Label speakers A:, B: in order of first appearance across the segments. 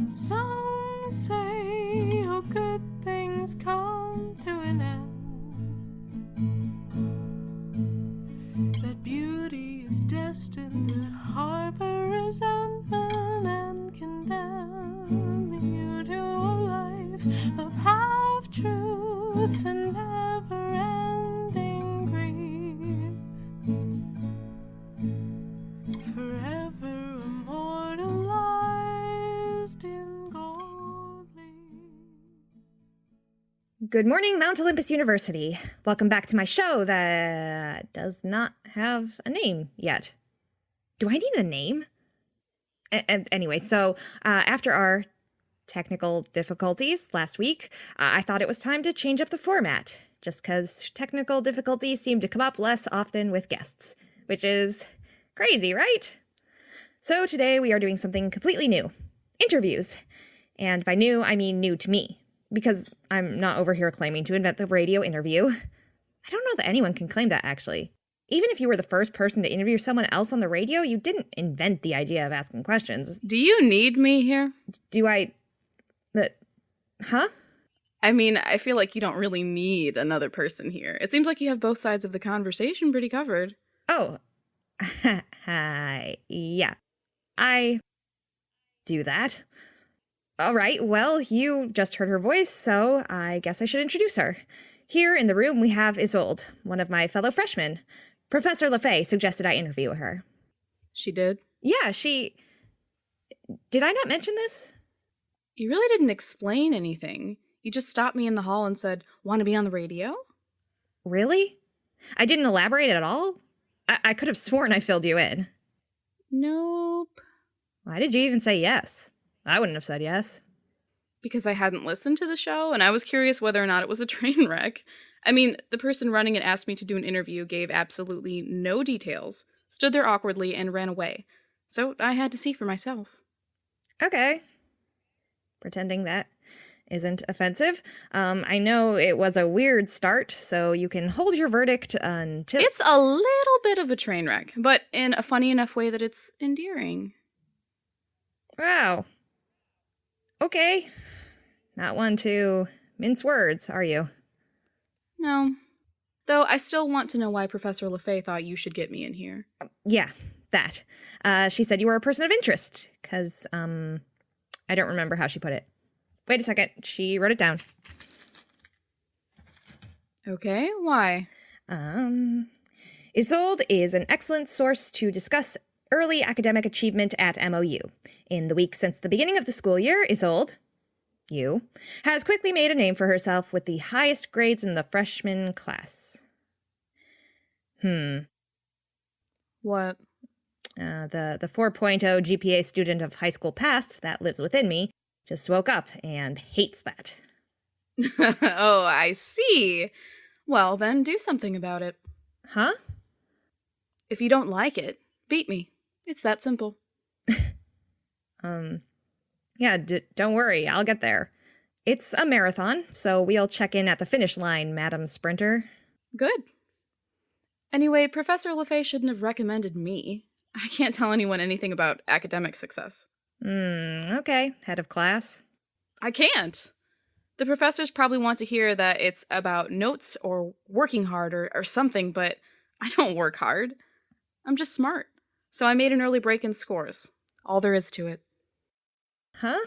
A: Some say, oh, good things come to an end, that beauty is destined to harbor resentment and condemn you to a life of half-truths and never-ending grief, forever immortalized in gold leaf.
B: Good morning, Mount Olympus University. Welcome back to my show that does not have a name yet. Do I need a name? Anyway, so after our technical difficulties last week, I thought it was time to change up the format, just because technical difficulties seem to come up less often with guests, which is crazy, right? So today we are doing something completely new. Interviews. And by new, I mean new to me, because I'm not over here claiming to invent the radio interview. I don't know that anyone can claim that, actually. Even if you were the first person to interview someone else on the radio, you didn't invent the idea of asking questions.
C: Do you need me here?
B: Do I... Huh?
C: I mean, I feel like you don't really need another person here. It seems like you have both sides of the conversation pretty covered.
B: Oh. Yeah. I do that. All right, well, you just heard her voice, so I guess I should introduce her. Here in the room, we have Isolde, one of my fellow freshmen. Professor LaFay suggested I interview her.
C: She did?
B: Yeah, Did I not mention this?
C: You really didn't explain anything. You just stopped me in the hall and said, "Want to be on the radio?"
B: Really? I didn't elaborate at all? I could have sworn I filled you in.
C: Nope.
B: Why did you even say yes? I wouldn't have said yes.
C: Because I hadn't listened to the show, and I was curious whether or not it was a train wreck. I mean, the person running it asked me to do an interview, gave absolutely no details, stood there awkwardly, and ran away. So I had to see for myself.
B: Okay. Pretending that isn't offensive. I know it was a weird start, so you can hold your verdict until...
C: It's a little bit of a train wreck, but in a funny enough way that it's endearing.
B: Wow. Okay. Not one to mince words, are you?
C: No. Though I still want to know why Professor LaFay thought you should get me in here.
B: Yeah, that. She said you were a person of interest, because, I don't remember how she put it. Wait a second, she wrote it down.
C: Okay, why?
B: Isolde is an excellent source to discuss early academic achievement at MOU. In the week since the beginning of the school year, Isolde, you, has quickly made a name for herself with the highest grades in the freshman class.
C: What?
B: The 4.0 GPA student of high school past that lives within me just woke up and hates that.
C: Oh, I see. Well, then do something about it.
B: Huh?
C: If you don't like it, beat me. It's that simple.
B: Yeah, don't worry, I'll get there. It's a marathon, so we'll check in at the finish line, Madam Sprinter.
C: Good. Anyway, Professor LaFay shouldn't have recommended me. I can't tell anyone anything about academic success.
B: Okay, head of class.
C: I can't. The professors probably want to hear that it's about notes or working hard or something, but I don't work hard. I'm just smart. So I made an early break in scores. All there is to it.
B: Huh?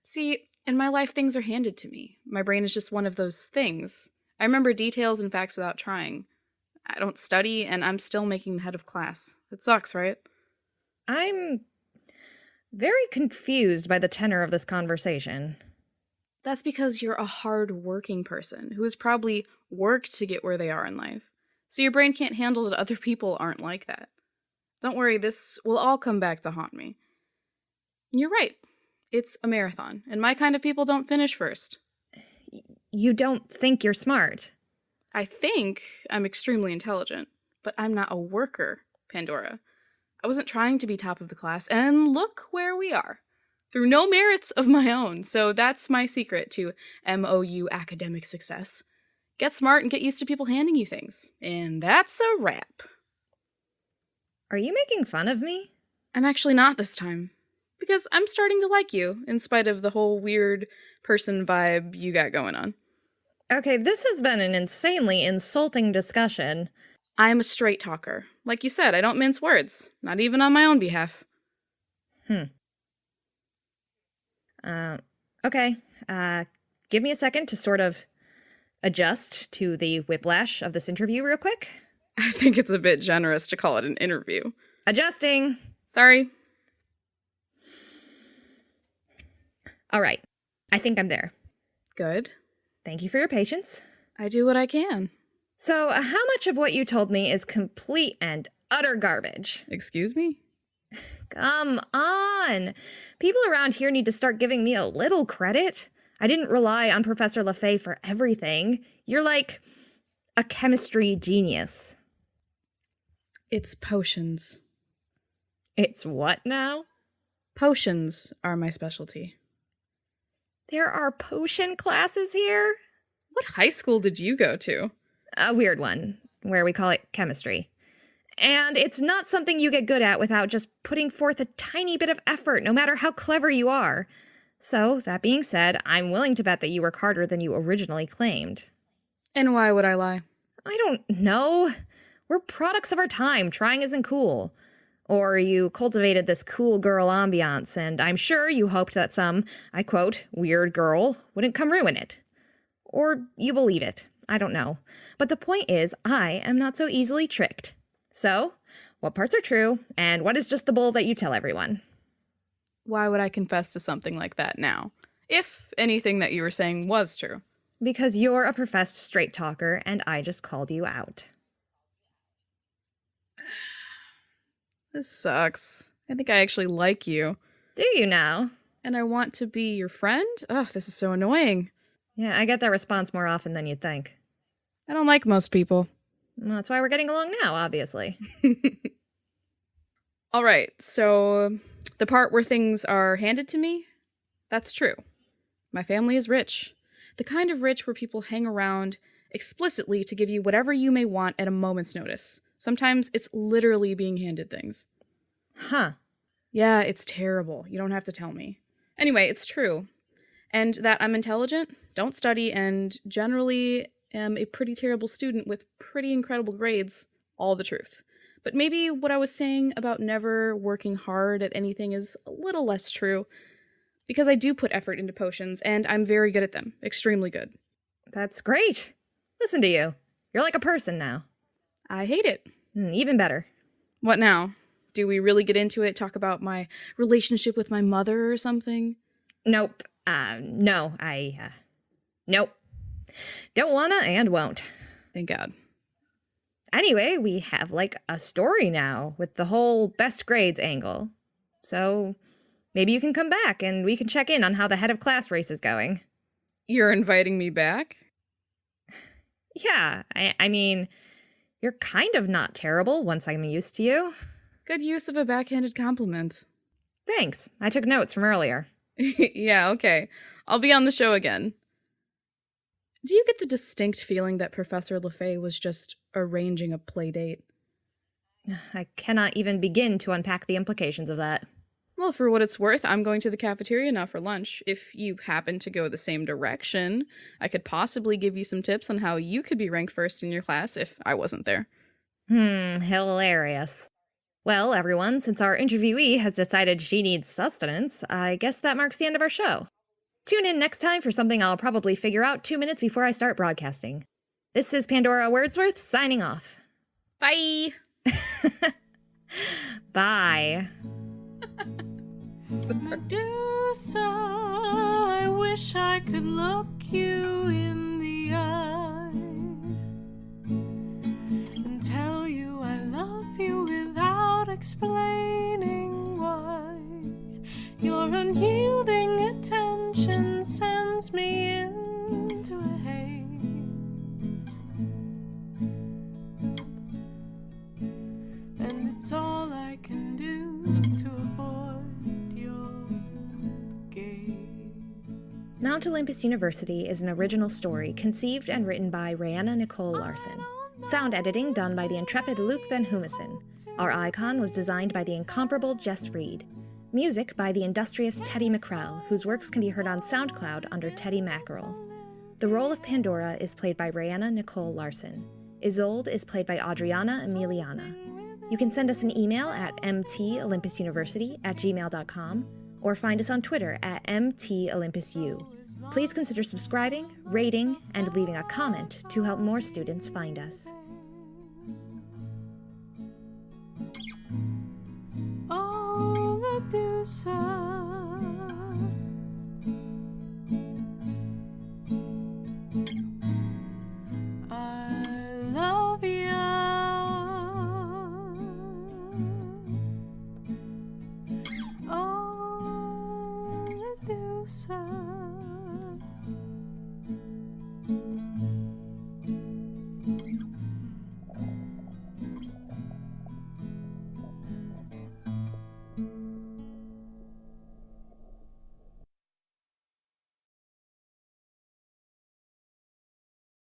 C: See, in my life, things are handed to me. My brain is just one of those things. I remember details and facts without trying. I don't study, and I'm still making the head of class. It sucks, right?
B: I'm very confused by the tenor of this conversation.
C: That's because you're a hard-working person who has probably worked to get where they are in life. So your brain can't handle that other people aren't like that. Don't worry, this will all come back to haunt me. And you're right. It's a marathon, and my kind of people don't finish first.
B: You don't think you're smart?
C: I think I'm extremely intelligent, but I'm not a worker, Pandora. I wasn't trying to be top of the class, and look where we are. Through no merits of my own, so that's my secret to MOU academic success. Get smart and get used to people handing you things. And that's a wrap.
B: Are you making fun of me?
C: I'm actually not this time. because I'm starting to like you, in spite of the whole weird person vibe you got going on.
B: Okay, this has been an insanely insulting discussion.
C: I'm a straight talker. Like you said, I don't mince words, not even on my own behalf.
B: Okay, give me a second to sort of adjust to the whiplash of this interview real quick.
C: I think it's a bit generous to call it an interview.
B: Adjusting.
C: Sorry.
B: All right, I think I'm there.
C: Good.
B: Thank you for your patience.
C: I do what I can.
B: So, how much of what you told me is complete and utter garbage?
C: Excuse me?
B: Come on. People around here need to start giving me a little credit. I didn't rely on Professor LaFay for everything. You're like a chemistry genius.
C: It's potions.
B: It's what now?
C: Potions are my specialty.
B: There are potion classes here?
C: What high school did you go to?
B: A weird one, where we call it chemistry. And it's not something you get good at without just putting forth a tiny bit of effort, no matter how clever you are. So, that being said, I'm willing to bet that you work harder than you originally claimed.
C: And why would I lie?
B: I don't know. We're products of our time. Trying isn't cool. Or you cultivated this cool girl ambiance, and I'm sure you hoped that some, I quote, weird girl wouldn't come ruin it. Or you believe it. I don't know. But the point is, I am not so easily tricked. So, what parts are true, and what is just the bull that you tell everyone?
C: Why would I confess to something like that now? If anything that you were saying was true.
B: Because you're a professed straight talker, and I just called you out.
C: This sucks. I think I actually like you.
B: Do you now?
C: And I want to be your friend? Ugh, this is so annoying.
B: Yeah, I get that response more often than you'd think.
C: I don't like most people.
B: Well, that's why we're getting along now, obviously.
C: All right, so the part where things are handed to me, that's true. My family is rich. The kind of rich where people hang around explicitly to give you whatever you may want at a moment's notice. Sometimes it's literally being handed things.
B: Huh.
C: Yeah, it's terrible. You don't have to tell me. Anyway, it's true. And that I'm intelligent, don't study, and generally am a pretty terrible student with pretty incredible grades, all the truth. But maybe what I was saying about never working hard at anything is a little less true, because I do put effort into potions, and I'm very good at them. Extremely good.
B: That's great. Listen to you. You're like a person now.
C: I hate it.
B: Even better.
C: What now? Do we really get into it, talk about my relationship with my mother or something?
B: Nope. No, nope. Don't wanna and won't.
C: Thank God.
B: Anyway, we have like a story now with the whole best grades angle. So maybe you can come back and we can check in on how the head of class race is going.
C: You're inviting me back?
B: Yeah, I mean, you're kind of not terrible once I'm used to you.
C: Good use of a backhanded compliment.
B: Thanks. I took notes from earlier.
C: Yeah, okay. I'll be on the show again. Do you get the distinct feeling that Professor LaFay was just arranging a play date?
B: I cannot even begin to unpack the implications of that.
C: Well, for what it's worth, I'm going to the cafeteria now for lunch. If you happen to go the same direction, I could possibly give you some tips on how you could be ranked first in your class if I wasn't there.
B: Hilarious. Well, everyone, since our interviewee has decided she needs sustenance, I guess that marks the end of our show. Tune in next time for something I'll probably figure out 2 minutes before I start broadcasting. This is Pandora Wordsworth signing off.
C: Bye!
B: Bye.
A: Medusa, I wish I could look you in the eye and tell you I love you without explaining why. Your unyielding attention sends me into a haze, and it's all I can do to avoid your gaze.
B: Mount Olympus University is an original story conceived and written by Rihanna Nicole Larson. Sound editing done by the intrepid Luke Van Humison. Our icon was designed by the incomparable Jess Reed. Music by the industrious Teddy McCrell, whose works can be heard on SoundCloud under Teddy Mackerel. The role of Pandora is played by Brianna Nicole Larson. Isolde is played by Adriana Emiliana. You can send us an email at mtolympusuniversity@gmail.com or find us on Twitter at mtolympusu. Please consider subscribing, rating, and leaving a comment to help more students find us.
A: Oh, Medusa.